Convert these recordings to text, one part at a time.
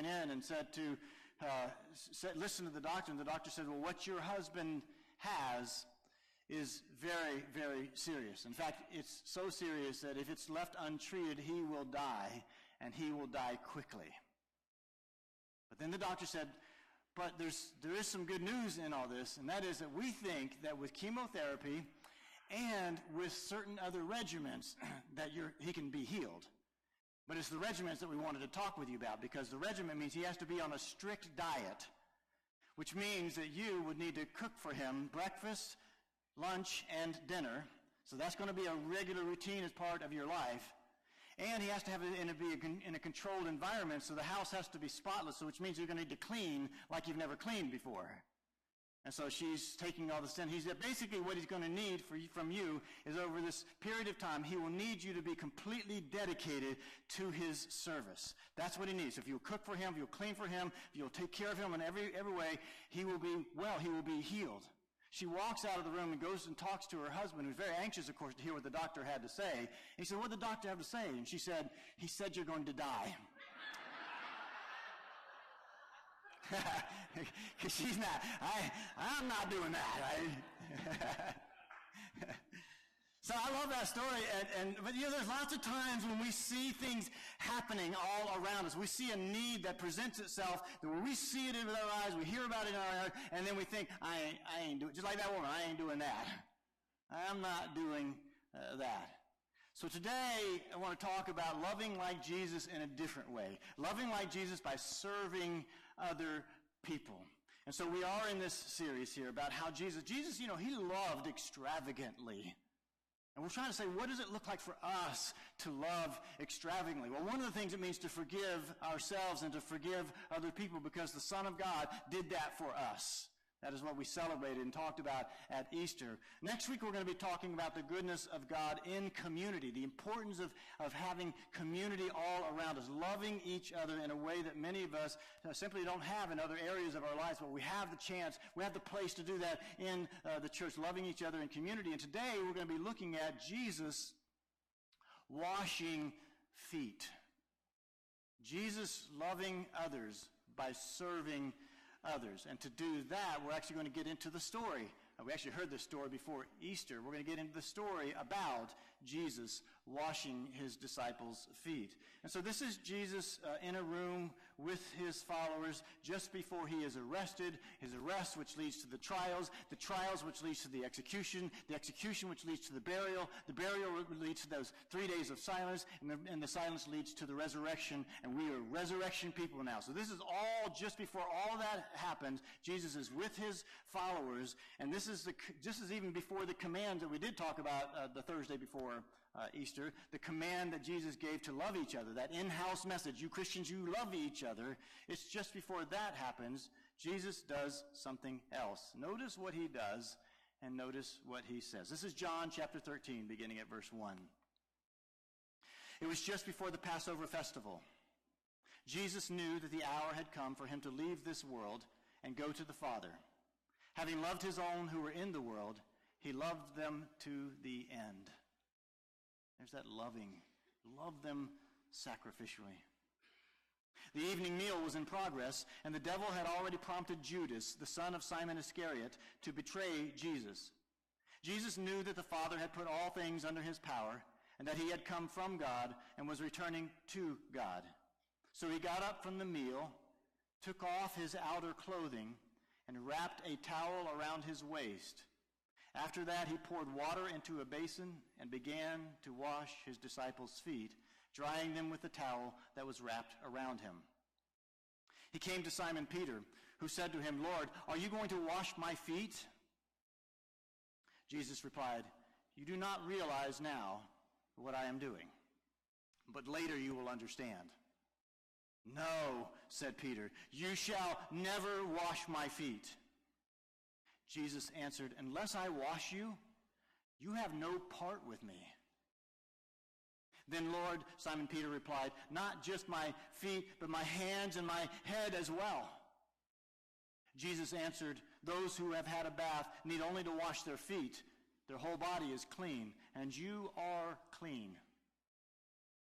went in and listened to the doctor, and the doctor said, well, what your husband has is very, very serious. In fact, it's so serious that if it's left untreated, he will die, and he will die quickly. But then the doctor said, but there is some good news in all this, and that is that we think that with chemotherapy and with certain other regimens that he can be healed. But it's the regimens that we wanted to talk with you about, because the regimen means he has to be on a strict diet, which means that you would need to cook for him breakfast, lunch, and dinner. So that's going to be a regular routine as part of your life. And he has to have it be in a controlled environment, so the house has to be spotless, which means you're going to need to clean like you've never cleaned before. And so she's taking all this in. He said basically what he's going to need from you is over this period of time, he will need you to be completely dedicated to his service. That's what he needs. If you'll cook for him, if you'll clean for him, if you'll take care of him in every way, he will be well, he will be healed. She walks out of the room and goes and talks to her husband, who's very anxious, of course, to hear what the doctor had to say. He said, what did the doctor have to say? And she said, he said you're going to die. Because she's not, I'm not doing that. So I love that story, but there's lots of times when we see things happening all around us. We see a need that presents itself, that when we see it with our eyes, we hear about it in our eyes, and then we think, I ain't doing it. Just like that woman, I ain't doing that. I'm not doing that. So today, I want to talk about loving like Jesus in a different way. Loving like Jesus by serving other people. And so we are in this series here about how Jesus, he loved extravagantly. And we're trying to say, what does it look like for us to love extravagantly? Well, one of the things it means to forgive ourselves and to forgive other people, because the Son of God did that for us. That is what we celebrated and talked about at Easter. Next week, we're going to be talking about the goodness of God in community, the importance of having community all around us, loving each other in a way that many of us simply don't have in other areas of our lives, but we have the chance, we have the place to do that in the church, loving each other in community. And today, we're going to be looking at Jesus washing feet. Jesus loving others by serving others. And to do that, we're actually going to get into the story. We actually heard this story before Easter. We're going to get into the story about Jesus washing his disciples' feet. And so this is Jesus in a room with his followers just before he is arrested, his arrest which leads to the trials which leads to the execution which leads to the burial leads to those 3 days of silence, and the silence leads to the resurrection, and we are resurrection people now. So this is all just before all that happens. Jesus is with his followers, and this is even before the command that we did talk about the Thursday before Easter, the command that Jesus gave to love each other, that in-house message, you Christians, you love each other. It's just before that happens, Jesus does something else. Notice what he does, and notice what he says. This is John chapter 13, beginning at verse 1. It was just before the Passover festival. Jesus knew that the hour had come for him to leave this world and go to the Father. Having loved his own who were in the world, he loved them to the end. There's that loving. Love them sacrificially. The evening meal was in progress, and the devil had already prompted Judas, the son of Simon Iscariot, to betray Jesus. Jesus knew that the Father had put all things under his power, and that he had come from God and was returning to God. So he got up from the meal, took off his outer clothing, and wrapped a towel around his waist. After that, he poured water into a basin and began to wash his disciples' feet, drying them with the towel that was wrapped around him. He came to Simon Peter, who said to him, Lord, are you going to wash my feet? Jesus replied, you do not realize now what I am doing, but later you will understand. No, said Peter, you shall never wash my feet. Jesus answered, unless I wash you, you have no part with me. Then, Lord, Simon Peter replied, not just my feet, but my hands and my head as well. Jesus answered, those who have had a bath need only to wash their feet. Their whole body is clean, and you are clean,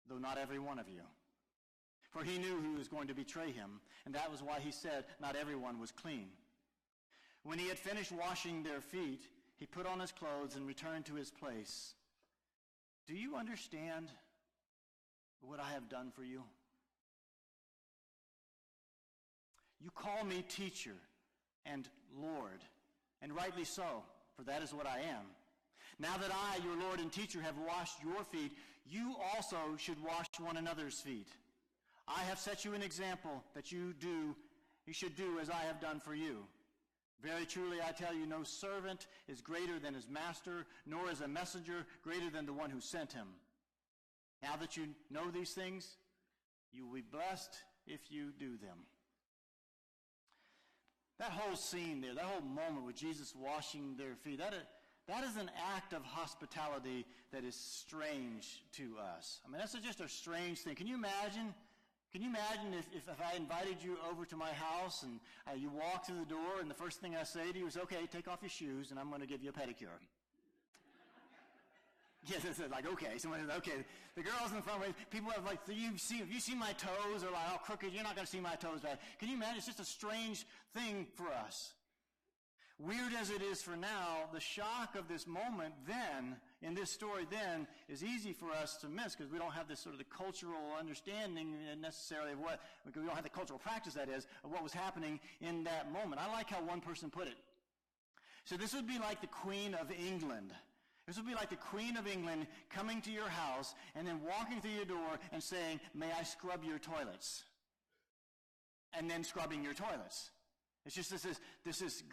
though not every one of you. for he knew who was going to betray him, and that was why he said not everyone was clean. When he had finished washing their feet, he put on his clothes and returned to his place. Do you understand what I have done for you? You call me teacher and Lord, and rightly so, for that is what I am. Now that I, your Lord and teacher, have washed your feet, you also should wash one another's feet. I have set you an example that you should do as I have done for you. Very truly I tell you, no servant is greater than his master, nor is a messenger greater than the one who sent him. Now that you know these things, you will be blessed if you do them. That whole scene there, that whole moment with Jesus washing their feet, that is an act of hospitality that is strange to us. I mean, that's just a strange thing. Can you imagine if I invited you over to my house and you walk through the door and the first thing I say to you is, okay, take off your shoes and I'm going to give you a pedicure. Yes, it's like, okay. Someone says, okay. The girls in the front, people have like, have you seen my toes? Or like, oh, crooked, you're not going to see my toes back. Can you imagine? It's just a strange thing for us. Weird as it is for now, the shock of this moment then, in this story then, is easy for us to miss because we don't have this sort of the cultural understanding necessarily of what, because we don't have the cultural practice, that is, of what was happening in that moment. I like how one person put it. So this would be like the Queen of England. This would be like the Queen of England coming to your house and then walking through your door and saying, may I scrub your toilets? And then scrubbing your toilets. It's just this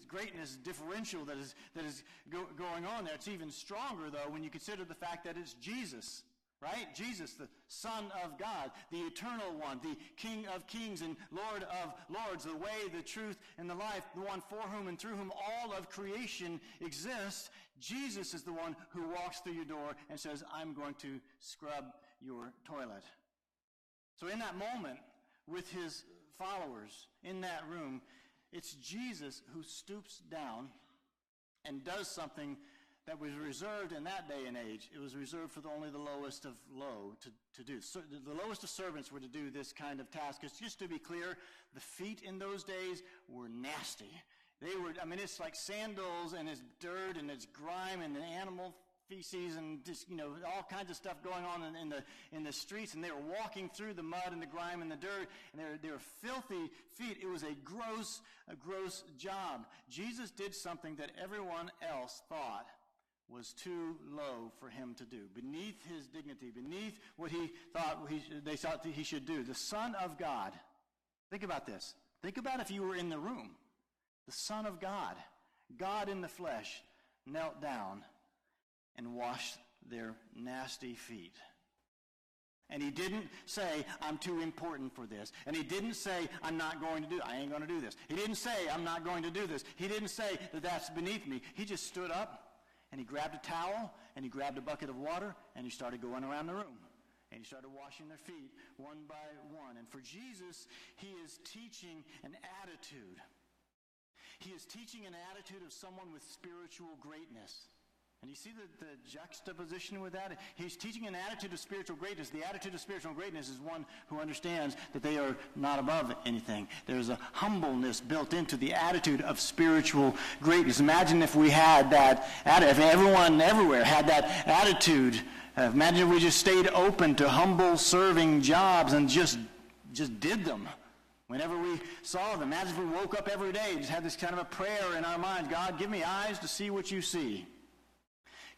greatness differential that is going on there. It's even stronger, though, when you consider the fact that it's Jesus, right? Jesus, the Son of God, the Eternal One, the King of Kings and Lord of Lords, the way, the truth, and the life, the one for whom and through whom all of creation exists. Jesus is the one who walks through your door and says, I'm going to scrub your toilet. So in that moment, with his followers in that room, it's Jesus who stoops down and does something that was reserved in that day and age. It was reserved for only the lowest of low to do. So the lowest of servants were to do this kind of task. It's just to be clear, the feet in those days were nasty. They were, I mean, it's like sandals and it's dirt and it's grime and the animal feces and just, all kinds of stuff going on in the streets, and they were walking through the mud and the grime and the dirt, and they were filthy feet. It was a gross job. Jesus did something that everyone else thought was too low for him to do, beneath his dignity, beneath what they thought that he should do. The Son of God. Think about this. Think about if you were in the room. The Son of God, God in the flesh, knelt down and washed their nasty feet. And he didn't say, I'm too important for this. And he didn't say, I ain't going to do this. He didn't say, I'm not going to do this. He didn't say that that's beneath me. He just stood up and he grabbed a towel and he grabbed a bucket of water and he started going around the room. And he started washing their feet one by one. And for Jesus, he is teaching an attitude. He is teaching an attitude of someone with spiritual greatness. And you see the juxtaposition with that? He's teaching an attitude of spiritual greatness. The attitude of spiritual greatness is one who understands that they are not above anything. There's a humbleness built into the attitude of spiritual greatness. Imagine if we had that attitude, if everyone everywhere had that attitude. Imagine if we just stayed open to humble serving jobs and just did them. Whenever we saw them, imagine if we woke up every day and just had this kind of a prayer in our minds. God, give me eyes to see what you see.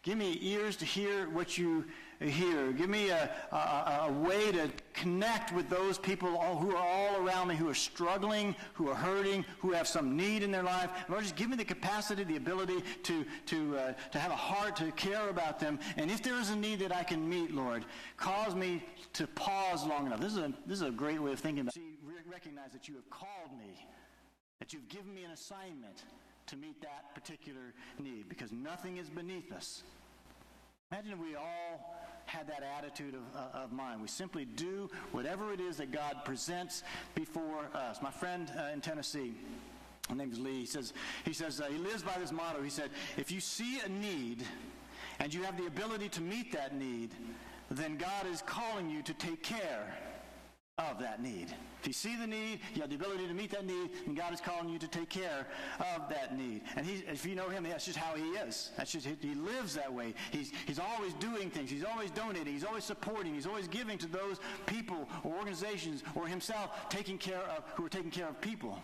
Give me ears to hear what you hear. Give me a way to connect with those people who are all around me, who are struggling, who are hurting, who have some need in their life. Lord, just give me the capacity, the ability to have a heart to care about them. And if there is a need that I can meet, Lord, cause me to pause long enough. This is a great way of thinking about it. See, recognize that you have called me, that you've given me an assignment to meet that particular need, because nothing is beneath us. Imagine if we all had that attitude of mind. We simply do whatever it is that God presents before us. My friend in Tennessee, his name is Lee, he says he lives by this motto. He said, if you see a need and you have the ability to meet that need, then God is calling you to take care of that need. If you see the need, you have the ability to meet that need, and God is calling you to take care of that need. And if you know him, that's just how he is. He lives that way. He's always doing things. He's always donating. He's always supporting. He's always giving to those people or organizations or himself who are taking care of people.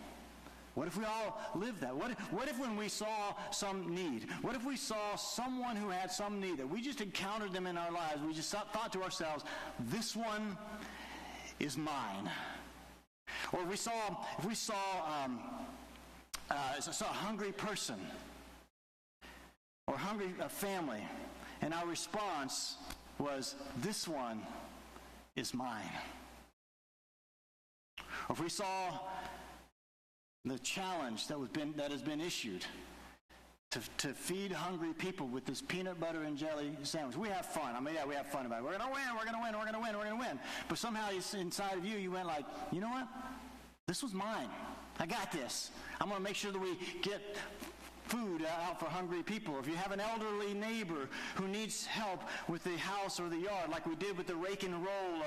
What if we all lived that? What if when we saw some need, what if we saw someone who had some need, that we just encountered them in our lives, we just thought to ourselves, this one is mine. Or if we saw a hungry person or a family, and our response was, this one is mine. Or if we saw the challenge that has been issued to feed hungry people with this peanut butter and jelly sandwich. We have fun. We have fun about it. We're going to win. But somehow inside of you, you went like, you know what? This was mine. I got this. I'm going to make sure that we get food out for hungry people. If you have an elderly neighbor who needs help with the house or the yard, like we did with the rake and roll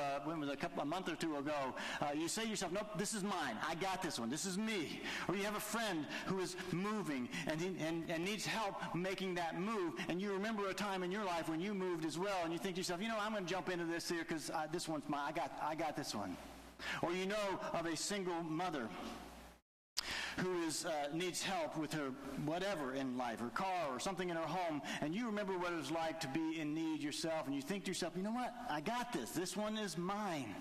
a month or two ago, you say to yourself, nope, this is mine. I got this one. This is me. Or you have a friend who is moving and needs help making that move, and you remember a time in your life when you moved as well, and you think to yourself, I'm going to jump into this here because this one's mine. I got this one. Or you know of a single mother who needs help with her whatever in life, her car or something in her home, and you remember what it was like to be in need yourself, and you think to yourself, you know what? I got this. This one is mine.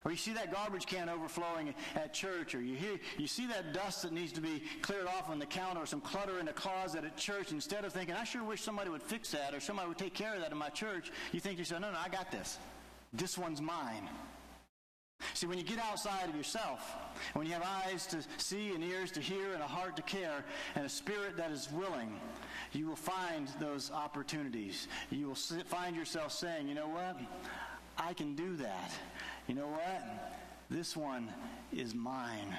Or you see that garbage can overflowing at church, or you see that dust that needs to be cleared off on the counter, or some clutter in a closet at church. Instead of thinking, I sure wish somebody would fix that, or somebody would take care of that in my church, you think to yourself, no, I got this. This one's mine. See, when you get outside of yourself, when you have eyes to see and ears to hear and a heart to care and a spirit that is willing, you will find those opportunities. You will find yourself saying, you know what? I can do that. You know what? This one is mine.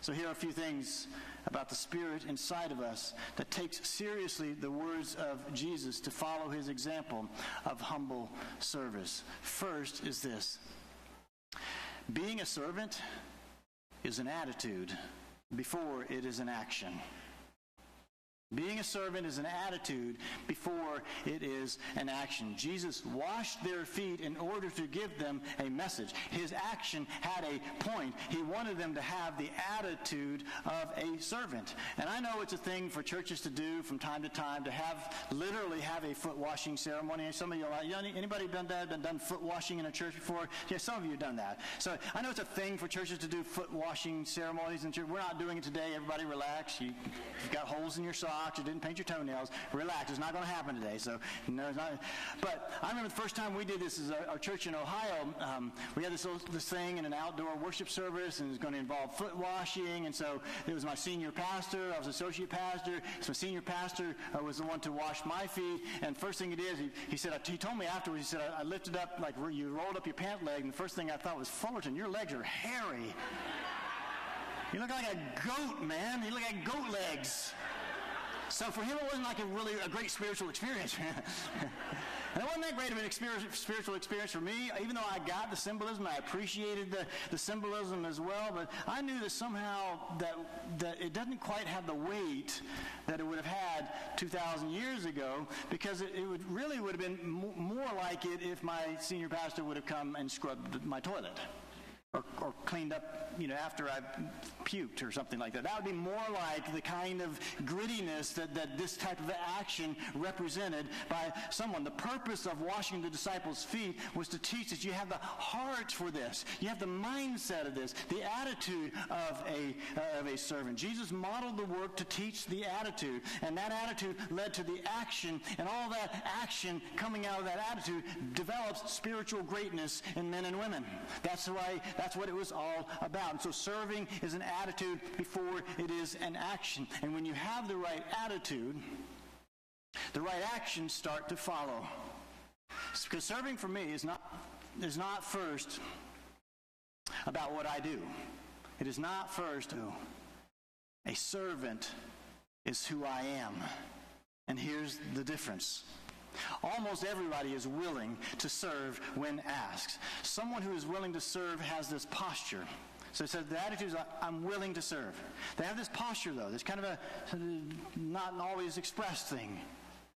So here are a few things about the Spirit inside of us that takes seriously the words of Jesus to follow his example of humble service. First is this. Being a servant is an attitude before it is an action. Being a servant is an attitude before it is an action. Jesus washed their feet in order to give them a message. His action had a point. He wanted them to have the attitude of a servant. And I know it's a thing for churches to do from time to time, to literally have a foot washing ceremony. Some of you are like, anybody done that? Been done foot washing in a church before? Yeah, some of you have done that. So I know it's a thing for churches to do foot washing ceremonies in church. We're not doing it today. Everybody relax. You've got holes in your socks. You didn't paint your toenails. Relax. It's not going to happen today. So, no, it's not. But I remember the first time we did this is our church in Ohio. We had this thing in an outdoor worship service, and it was going to involve foot washing. And so it was my senior pastor. I was associate pastor. So my senior pastor was the one to wash my feet. And first thing he did, he told me afterwards, he said, I lifted up, like you rolled up your pant leg, and the first thing I thought was, Fullerton, your legs are hairy. You look like a goat, man. You look like goat legs. So for him, it wasn't like a great spiritual experience. And it wasn't that great of an spiritual experience for me, even though I got the symbolism. I appreciated the symbolism as well, but I knew that somehow that it doesn't quite have the weight that it would have had 2,000 years ago, because it would have been more like it if my senior pastor would have come and scrubbed my toilet. Or cleaned up, after I puked or something like that. That would be more like the kind of grittiness that this type of action represented by someone. The purpose of washing the disciples' feet was to teach that you have the heart for this. You have the mindset of this, the attitude of a servant. Jesus modeled the work to teach the attitude, and that attitude led to the action, and all that action coming out of that attitude develops spiritual greatness in men and women. That's what it was all about. And so serving is an attitude before it is an action. And when you have the right attitude, the right actions start to follow. Because serving for me is not first about what I do. It is not first, a servant is who I am. And here's the difference. Almost everybody is willing to serve when asked. Someone who is willing to serve has this posture. So it says the attitude is, I'm willing to serve. They have this posture, though. There's kind of a not always expressed thing.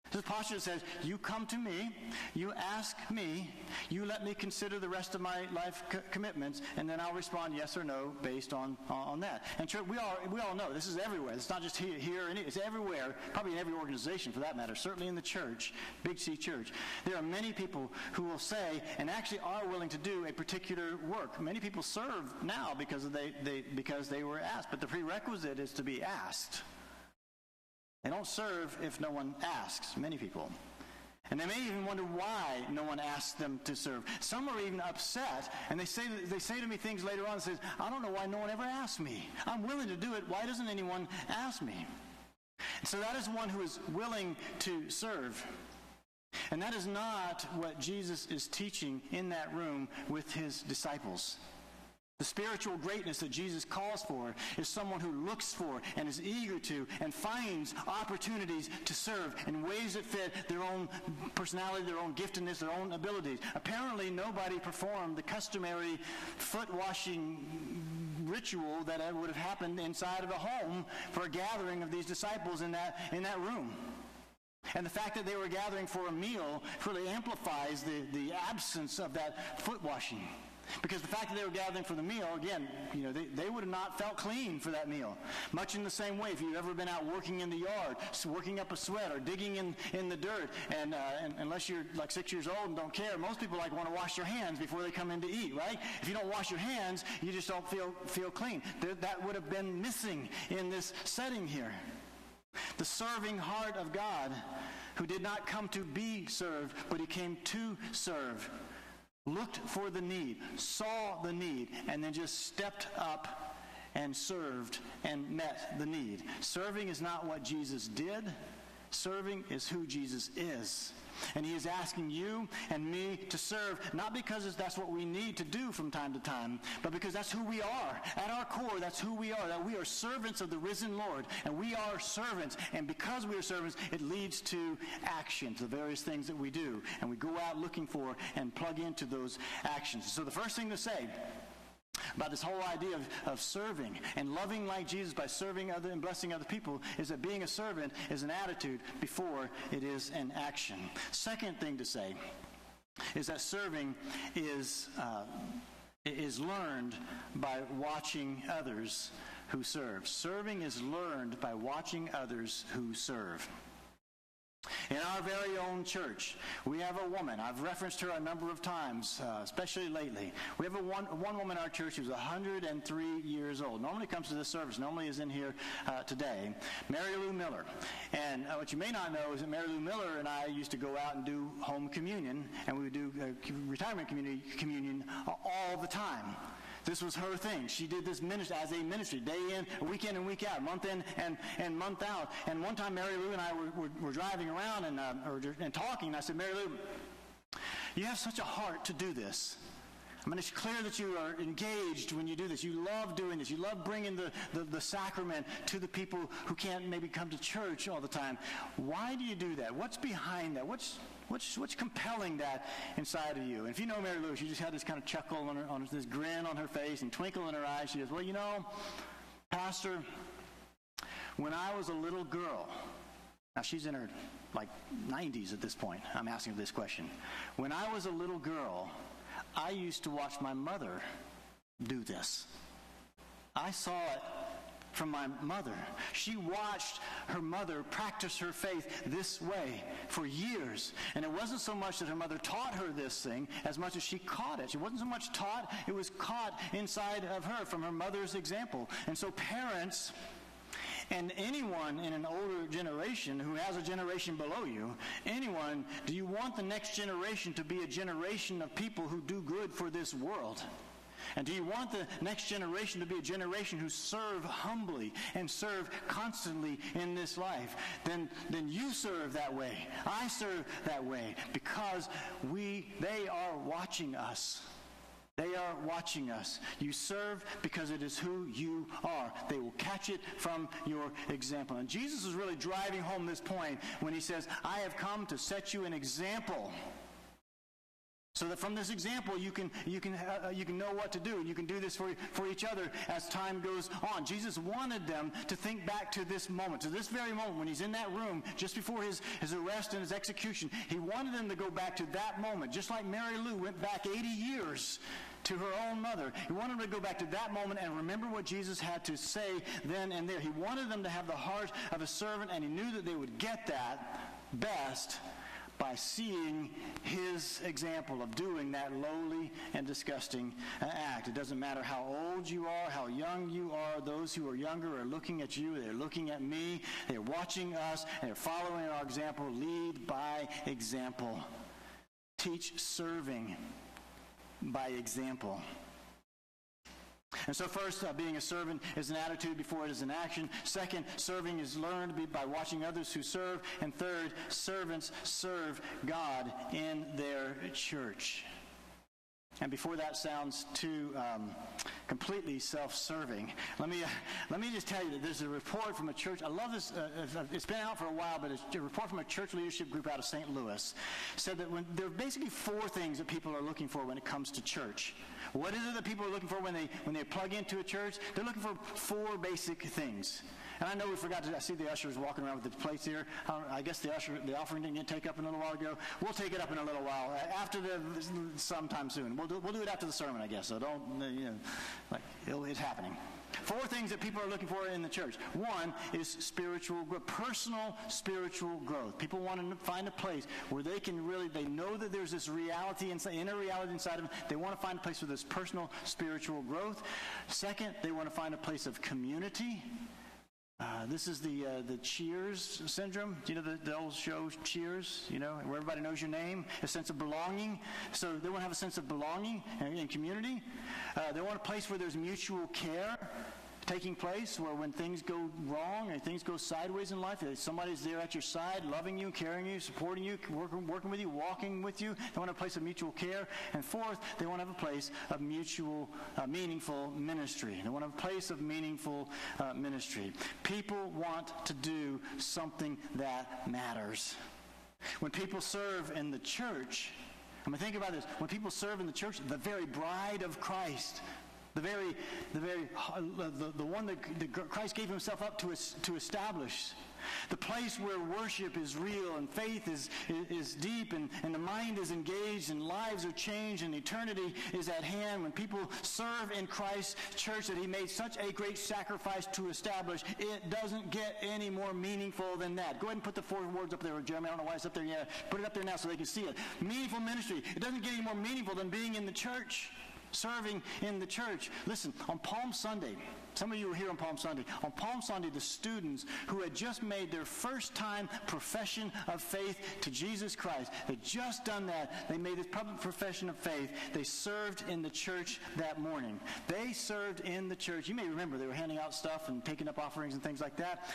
This posture that says, you come to me, you ask me, you let me consider the rest of my life commitments, and then I'll respond yes or no based on that. And church, we all know this is everywhere. It's not just here, it's everywhere, probably in every organization for that matter, certainly in the church, Big C Church. There are many people who will say, and actually are willing to do a particular work. Many people serve now because they were asked, but the prerequisite is to be asked. They don't serve if no one asks, many people. And they may even wonder why no one asks them to serve. Some are even upset, and they say to me things later on that says, I don't know why no one ever asked me. I'm willing to do it. Why doesn't anyone ask me? And so that is one who is willing to serve. And that is not what Jesus is teaching in that room with his disciples. The spiritual greatness that Jesus calls for is someone who looks for and is eager to and finds opportunities to serve in ways that fit their own personality, their own giftedness, their own abilities. Apparently, nobody performed the customary foot-washing ritual that would have happened inside of a home for a gathering of these disciples in that room. And the fact that they were gathering for a meal really amplifies the absence of that foot-washing. Because the fact that they were gathering for the meal, again, they would have not felt clean for that meal. Much in the same way, if you've ever been out working in the yard, working up a sweat or digging in the dirt, and unless you're like 6 years old and don't care, most people want to wash their hands before they come in to eat, right? If you don't wash your hands, you just don't feel clean. That would have been missing in this setting here. The serving heart of God, who did not come to be served, but he came to serve, looked for the need, saw the need, and then just stepped up and served and met the need. Serving is not what Jesus did. Serving is who Jesus is. And he is asking you and me to serve, not because that's what we need to do from time to time, but because that's who we are. At our core, that's who we are, that we are servants of the risen Lord. And we are servants. And because we are servants, it leads to action, to the various things that we do. And we go out looking for and plug into those actions. So the first thing to say about this whole idea of serving and loving like Jesus by serving other and blessing other people is that being a servant is an attitude before it is an action. Second thing to say is that serving is learned by watching others who serve. Serving is learned by watching others who serve. In our very own church, we have a woman. I've referenced her a number of times, especially lately. We have one woman in our church who's 103 years old. Normally comes to this service. Normally is in here today. Mary Lou Miller. And what you may not know is that Mary Lou Miller and I used to go out and do home communion, and we would do retirement communion all the time. This was her thing. She did this ministry as a ministry, day in, week in and week out, month in and month out. And one time Mary Lou and I were driving around and talking, and I said, Mary Lou, you have such a heart to do this. I mean, it's clear that you are engaged when you do this. You love doing this. You love bringing the sacrament to the people who can't maybe come to church all the time. Why do you do that? What's behind that? What's compelling that inside of you? And if you know Mary Lou, she just had this kind of chuckle on this grin on her face and twinkle in her eyes. She goes, well, Pastor, when I was a little girl, now she's in her 90s at this point. I'm asking her this question. When I was a little girl, I used to watch my mother do this. I saw it from my mother. She watched her mother practice her faith this way for years. And it wasn't so much that her mother taught her this thing as much as she caught it. She wasn't so much taught, it was caught inside of her from her mother's example. And so parents and anyone in an older generation who has a generation below you, anyone, do you want the next generation to be a generation of people who do good for this world? And do you want the next generation to be a generation who serve humbly and serve constantly in this life? Then you serve that way. I serve that way because they are watching us. They are watching us. You serve because it is who you are. They will catch it from your example. And Jesus is really driving home this point when he says, I have come to set you an example. So that from this example, you can know what to do. You can do this for each other as time goes on. Jesus wanted them to think back to this moment, to this very moment when he's in that room just before his arrest and his execution. He wanted them to go back to that moment, just like Mary Lou went back 80 years to her own mother. He wanted them to go back to that moment and remember what Jesus had to say then and there. He wanted them to have the heart of a servant, and he knew that they would get that best by seeing his example of doing that lowly and disgusting act. It doesn't matter how old you are, how young you are. Those who are younger are looking at you. They're looking at me. They're watching us. They're following our example. Lead by example. Teach serving by example. And so first, being a servant is an attitude before it is an action. Second, serving is learned by watching others who serve. And third, servants serve God in their church. And before that sounds too completely self-serving, let me just tell you that there's a report from a church. I love this. It's been out for a while, but it's a report from a church leadership group out of St. Louis said that there are basically 4 things that people are looking for when it comes to church. What is it that people are looking for when they plug into a church? They're looking for 4 basic things. And I know we forgot to. I see the ushers walking around with the plates here. I guess the offering didn't get taken up in a little while ago. We'll take it up in a little while sometime soon. We'll do it after the sermon, I guess. So don't it's happening. 4 things that people are looking for in the church. 1 is spiritual growth, personal spiritual growth. People want to find a place where they know that there's this reality inner reality inside of them. They want to find a place where there's personal spiritual growth. Second, they want to find a place of community. This is the Cheers syndrome. Do you know the old show Cheers? Where everybody knows your name, a sense of belonging. So they want to have a sense of belonging and community. They want a place where there's mutual care taking place, where when things go wrong and things go sideways in life, somebody's there at your side, loving you, caring you, supporting you, working with you, walking with you. They want a place of mutual care. And fourth, they want to have a place of mutual, meaningful ministry. They want to have a place of meaningful ministry. People want to do something that matters. When people serve in the church, think about this. When people serve in the church, the very bride of Christ, the one that Christ gave himself up to establish. The place where worship is real and faith is deep and the mind is engaged and lives are changed and eternity is at hand. When people serve in Christ's church that he made such a great sacrifice to establish, it doesn't get any more meaningful than that. Go ahead and put the 4 words up there, Jeremy. I don't know why it's up there yet. Put it up there now so they can see it. Meaningful ministry. It doesn't get any more meaningful than being in the church. Serving in the church. Listen, on Palm Sunday, some of you were here on Palm Sunday. On Palm Sunday, the students who had just made their first time profession of faith to Jesus Christ, they'd just done that. They made this public profession of faith. They served in the church that morning. They served in the church. You may remember they were handing out stuff and taking up offerings and things like that.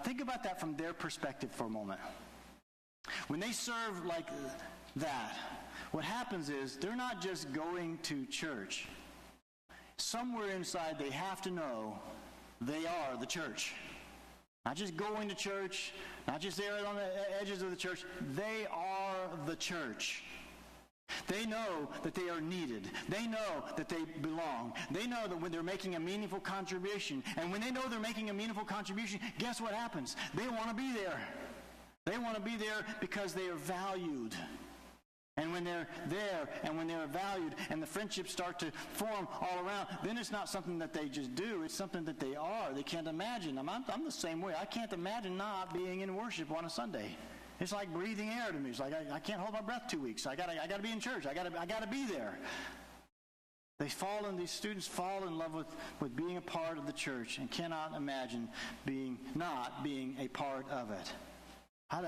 Think about that from their perspective for a moment. When they serve like that, what happens is they're not just going to church. Somewhere inside they have to know they are the church. Not just going to church, not just there on the edges of the church. They are the church. They know that they are needed. They know that they belong. They know that when they're making a meaningful contribution, and when they know they're making a meaningful contribution, guess what happens? They want to be there. They want to be there because they are valued. And when they're there and when they're valued and the friendships start to form all around, then it's not something that they just do. It's something that they are. They can't imagine. I'm the same way. I can't imagine not being in worship on a Sunday. It's like breathing air to me. It's like I can't hold my breath 2 weeks. I gotta be in church. I gotta be there. These students fall in love with being a part of the church and cannot imagine not being a part of it. I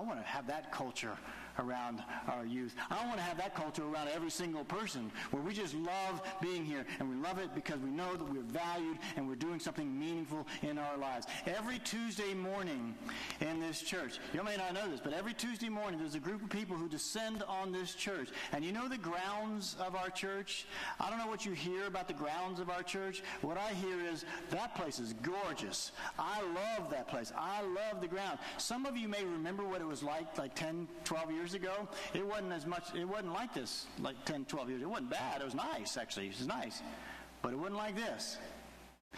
want to have that culture around our youth. I want to have that culture around every single person, where we just love being here, and we love it because we know that we're valued and we're doing something meaningful in our lives. Every Tuesday morning in this church, you may not know this, but every Tuesday morning there's a group of people who descend on this church. And you know the grounds of our church? I don't know what you hear about the grounds of our church. What I hear is that place is gorgeous. I love that place. I love the ground. Some of you may remember what it was like 10, 12 years ago. It wasn't like this like 10, 12 years. It wasn't bad. It was nice, actually. It was nice. But it wasn't like this.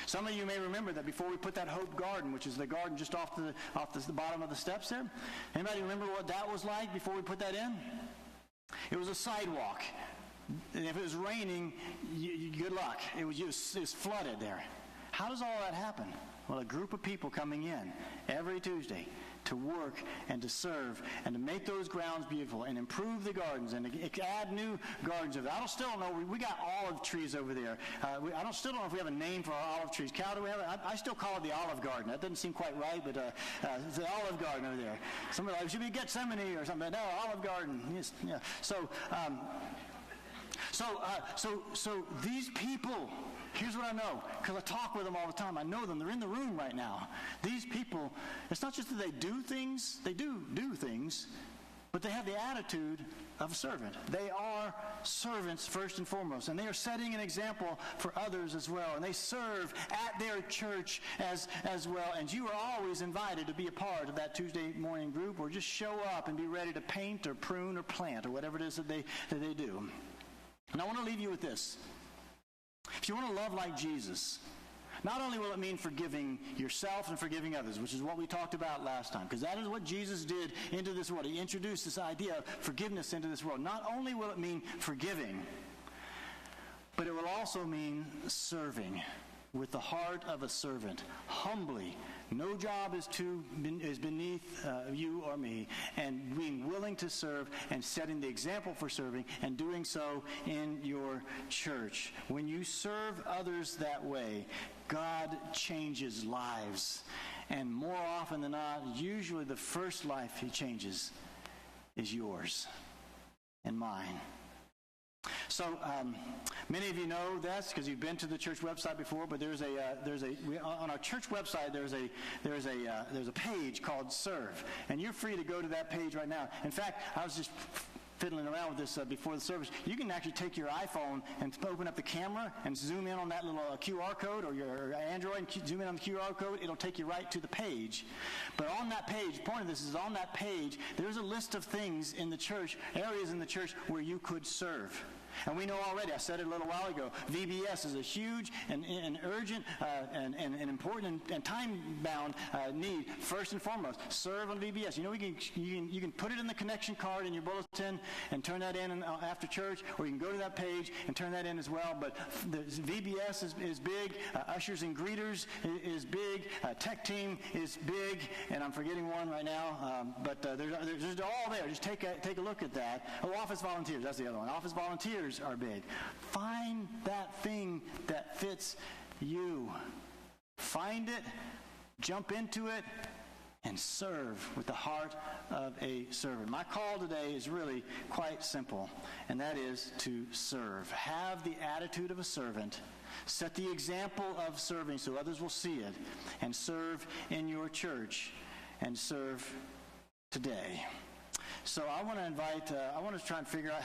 Some of you may remember that before we put that Hope Garden, which is the garden just off the bottom of the steps there. Anybody remember what that was like before we put that in? It was a sidewalk. And if it was raining, good luck. It was flooded there. How does all that happen? Well, a group of people coming in every Tuesday to work and to serve and to make those grounds beautiful and improve the gardens and to add new gardens. I still don't know. We got olive trees over there. I still don't know if we have a name for our olive trees. Cal, do we have it? I still call it the Olive Garden. That doesn't seem quite right, but it's the Olive Garden over there. Somebody like, should be Gethsemane or something. No, Olive Garden. Yes, yeah. So these people, here's what I know, because I talk with them all the time. I know them. They're in the room right now. These people, it's not just that they do things. They do things, but they have the attitude of a servant. They are servants first and foremost, and they are setting an example for others as well. And they serve at their church as well. And you are always invited to be a part of that Tuesday morning group, or just show up and be ready to paint or prune or plant or whatever it is that they do. And I want to leave you with this. If you want to love like Jesus, not only will it mean forgiving yourself and forgiving others, which is what we talked about last time, because that is what Jesus did into this world. He introduced this idea of forgiveness into this world. Not only will it mean forgiving, but it will also mean serving with the heart of a servant, humbly. No job is beneath you or me, and being willing to serve and setting the example for serving and doing so in your church. When you serve others that way, God changes lives. And more often than not, usually the first life he changes is yours and mine. So many of you know this because you've been to the church website before. But on our church website there's a page called Serve, and you're free to go to that page right now. In fact, I was just fiddling around with this before the service. You can actually take your iPhone and open up the camera and zoom in on that little QR code, or your Android, and zoom in on the QR code. It'll take you right to the page. But on that page, the point of this is on that page, there's a list of things in the church, areas in the church where you could serve. And we know already, I said it a little while ago, VBS is a huge and urgent and important and time-bound need. First and foremost, serve on VBS. You know, you can put it in the connection card in your bulletin and turn that in after church, or you can go to that page and turn that in as well. But the VBS is big. Ushers and greeters is big. Tech team is big. And I'm forgetting one right now. But there's all there. Just take a look at that. Oh, office volunteers. That's the other one. Office volunteers are big. Find that thing that fits you. Find it, jump into it, and serve with the heart of a servant. My call today is really quite simple, and that is to serve. Have the attitude of a servant. Set the example of serving so others will see it, and serve in your church, and serve today. So I want to try and figure out